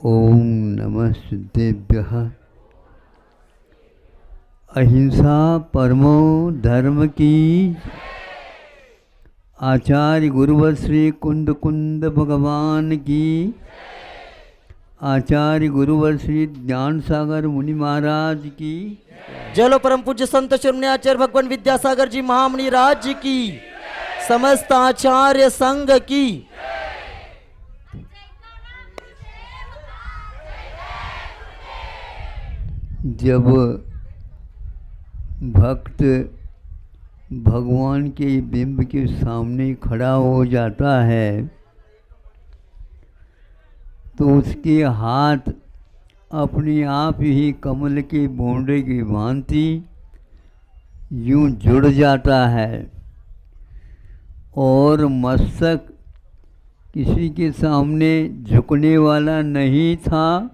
ओम नमः सिद्धेभ्यः। अहिंसा परमो धर्म की। आचार्य गुरुवर श्री कुंद कुंद भगवान की। आचार्य गुरुवर श्री ज्ञान सागर मुनि महाराज की। जलो परम पूज्य संत शिरोमणि आचार्य भगवान विद्यासागर जी महामुनि राज्य की। समस्त आचार्य संघ की। जब भक्त भगवान के बिंब के सामने खड़ा हो जाता है तो उसके हाथ अपने आप ही कमल के बोंडे की भांति यूं जुड़ जाता है और मस्तक किसी के सामने झुकने वाला नहीं था,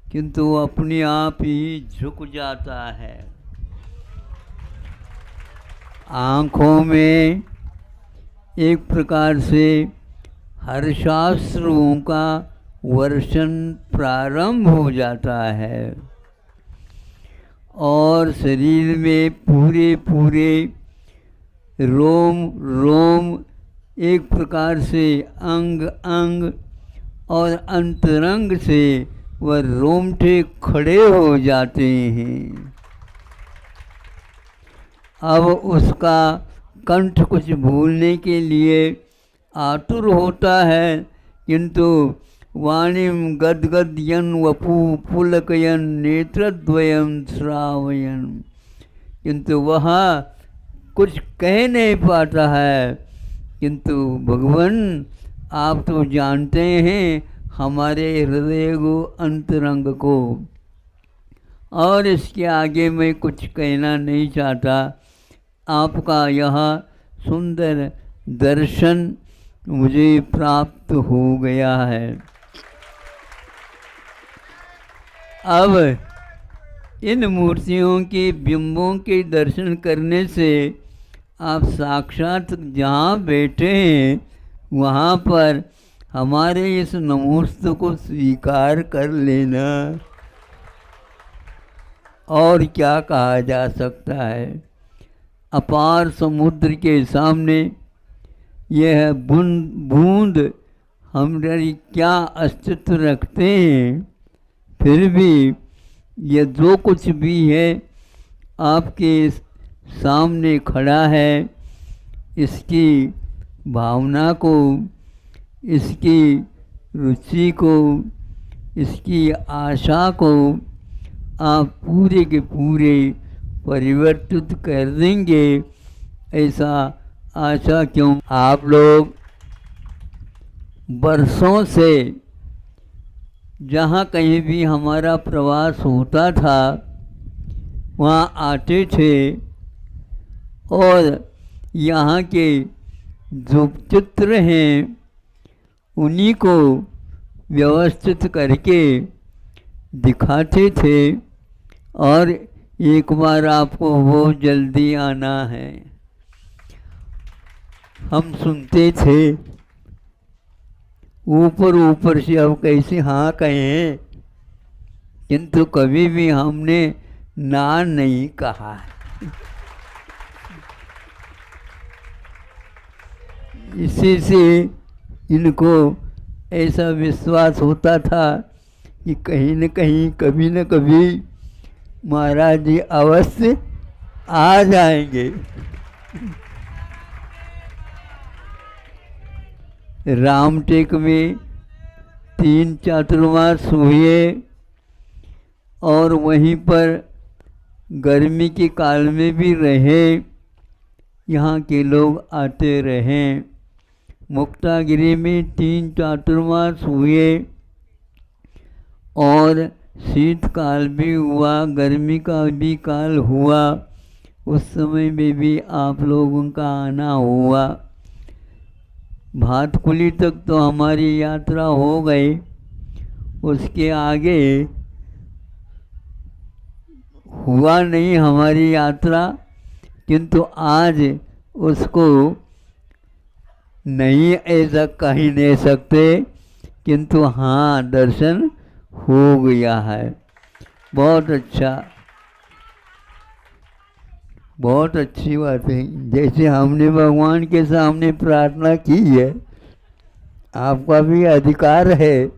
किंतु अपने आप ही झुक जाता है। आँखों में एक प्रकार से हर्षाश्रुओं का वर्षण प्रारंभ हो जाता है और शरीर में पूरे पूरे रोम रोम एक प्रकार से अंग अंग और अंतरंग से वह रोमटे खड़े हो जाते हैं। अब उसका कंठ कुछ भूलने के लिए आतुर होता है, किंतु वाणीम गदगदयन वपु पुलकयन नेत्रद्वयम श्रावयन, किंतु वह कुछ कह नहीं पाता है। किंतु भगवान आप तो जानते हैं हमारे हृदय को अंतरंग को, और इसके आगे मैं कुछ कहना नहीं चाहता। आपका यह सुंदर दर्शन मुझे प्राप्त हो गया है। अब इन मूर्तियों के बिंबों के दर्शन करने से आप साक्षात जहाँ बैठे हैं वहाँ पर हमारे इस नमोस्तु को स्वीकार कर लेना। और क्या कहा जा सकता है। अपार समुद्र के सामने यह बूंद हमारी क्या अस्तित्व रखते हैं, फिर भी यह जो कुछ भी है आपके सामने खड़ा है, इसकी भावना को, इसकी रुचि को, इसकी आशा को आप पूरे के पूरे परिवर्तित कर देंगे, ऐसा आशा क्यों। आप लोग बरसों से जहाँ कहीं भी हमारा प्रवास होता था वहाँ आते थे और यहाँ के जो चित्र हैं उन्हीं को व्यवस्थित करके दिखाते थे, और एक बार आपको बहुत जल्दी आना है। हम सुनते थे ऊपर ऊपर से, अब कैसे हाँ कहें, किंतु कभी भी हमने ना नहीं कहा। इसी से इनको ऐसा विश्वास होता था कि कहीं न कहीं कभी न कभी महाराज जी अवश्य आ जाएंगे। रामटेक में 3 चातुर्मास हुए और वहीं पर गर्मी के काल में भी रहे, यहाँ के लोग आते रहे। मुक्तागिरी में 3 चातुर्मास हुए और शीतकाल भी हुआ, गर्मी का भी काल हुआ। उस समय में भी आप लोगों का आना हुआ। भातकुली तक तो हमारी यात्रा हो गई, उसके आगे हुआ नहीं हमारी यात्रा, किंतु आज उसको नहीं ऐसा कह नहीं सकते, किंतु हाँ दर्शन हो गया है। बहुत अच्छा, बहुत अच्छी बात है। जैसे हमने भगवान के सामने प्रार्थना की है, आपका भी अधिकार है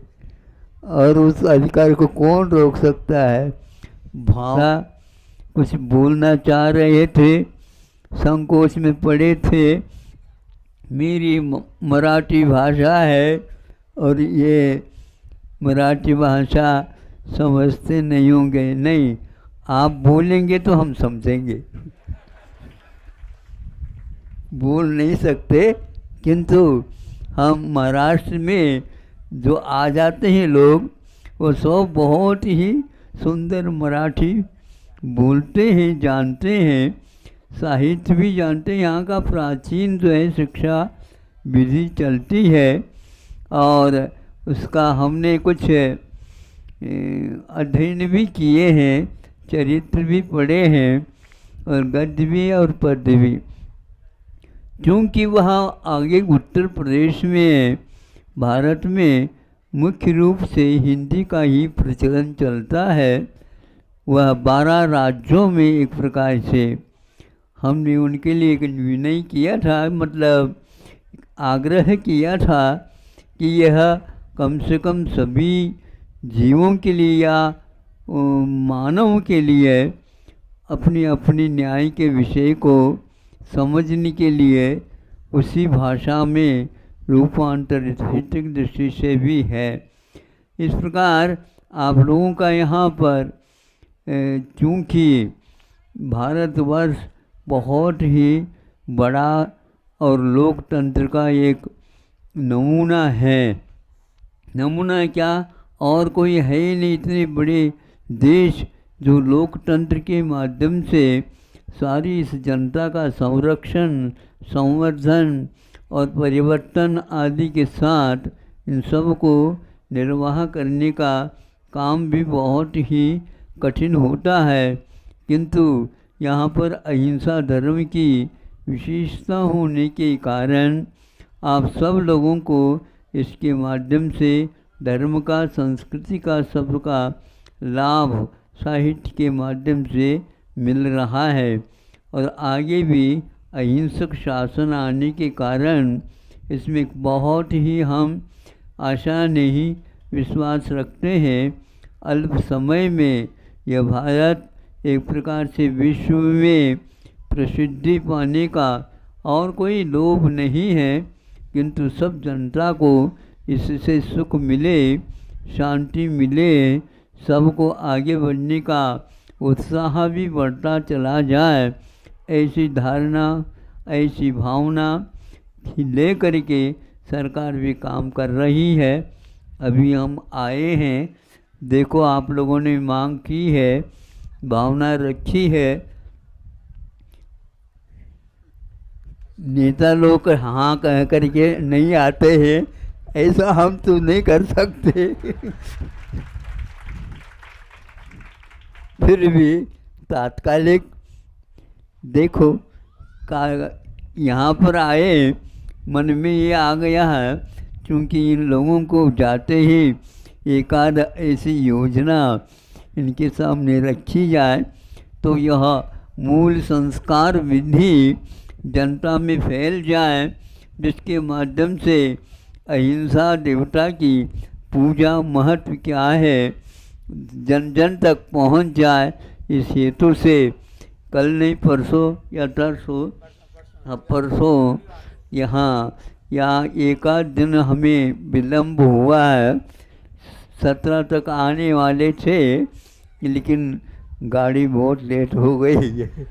और उस अधिकार को कौन रोक सकता है। भावना कुछ बोलना चाह रहे थे, संकोच में पड़े थे। मेरी मराठी भाषा है और ये मराठी भाषा समझते नहीं होंगे। नहीं, आप बोलेंगे तो हम समझेंगे। बोल नहीं सकते, किंतु हम महाराष्ट्र में जो आ जाते हैं लोग, वो सब बहुत ही सुंदर मराठी बोलते हैं, जानते हैं, साहित्य भी जानते हैं। यहाँ का प्राचीन जो है शिक्षा विधि चलती है और उसका हमने कुछ अध्ययन भी किए हैं, चरित्र भी पढ़े हैं और गद्य भी और पद्य भी। क्योंकि वहाँ आगे उत्तर प्रदेश में, भारत में मुख्य रूप से हिंदी का ही प्रचलन चलता है। वह 12 राज्यों में एक प्रकार से हमने उनके लिए एक निर्णय किया था, मतलब आग्रह किया था कि यह कम से कम सभी जीवों के लिए या मानव के लिए अपनी अपनी न्याय के विषय को समझने के लिए उसी भाषा में रूपांतरित साहित्यिक दृष्टि से भी है। इस प्रकार आप लोगों का यहाँ पर चूँकि भारतवर्ष बहुत ही बड़ा और लोकतंत्र का एक नमूना है। नमूना क्या, और कोई है ही नहीं इतने बड़े देश जो लोकतंत्र के माध्यम से सारी इस जनता का संरक्षण, संवर्धन और परिवर्तन आदि के साथ इन सब को निर्वाह करने का काम भी बहुत ही कठिन होता है। किंतु यहाँ पर अहिंसा धर्म की विशेषता होने के कारण आप सब लोगों को इसके माध्यम से धर्म का, संस्कृति का, सबका लाभ साहित्य के माध्यम से मिल रहा है। और आगे भी अहिंसक शासन आने के कारण इसमें बहुत ही हम आशा नहीं विश्वास रखते हैं। अल्प समय में यह भारत एक प्रकार से विश्व में प्रसिद्धि पाने का और कोई लोभ नहीं है, किंतु सब जनता को इससे सुख मिले, शांति मिले, सबको आगे बढ़ने का उत्साह भी बढ़ता चला जाए, ऐसी धारणा, ऐसी भावना ले करके सरकार भी काम कर रही है। अभी हम आए हैं, देखो आप लोगों ने मांग की है, भावना रखी है, नेता लोग हाँ कह करके नहीं आते हैं, ऐसा हम तो नहीं कर सकते। फिर भी तात्कालिक देखो का यहाँ पर आए, मन में ये आ गया है, क्योंकि इन लोगों को जाते ही एक आध ऐसी योजना इनके सामने रखी जाए तो यह मूल संस्कार विधि जनता में फैल जाए, जिसके माध्यम से अहिंसा देवता की पूजा महत्व क्या है जन जन तक पहुंच जाए। इस हेतु से कल नहीं परसों या तरसों, परसों यहाँ या एक आध दिन हमें विलम्ब हुआ है। 17 तक आने वाले थे, लेकिन गाड़ी बहुत लेट हो गई है।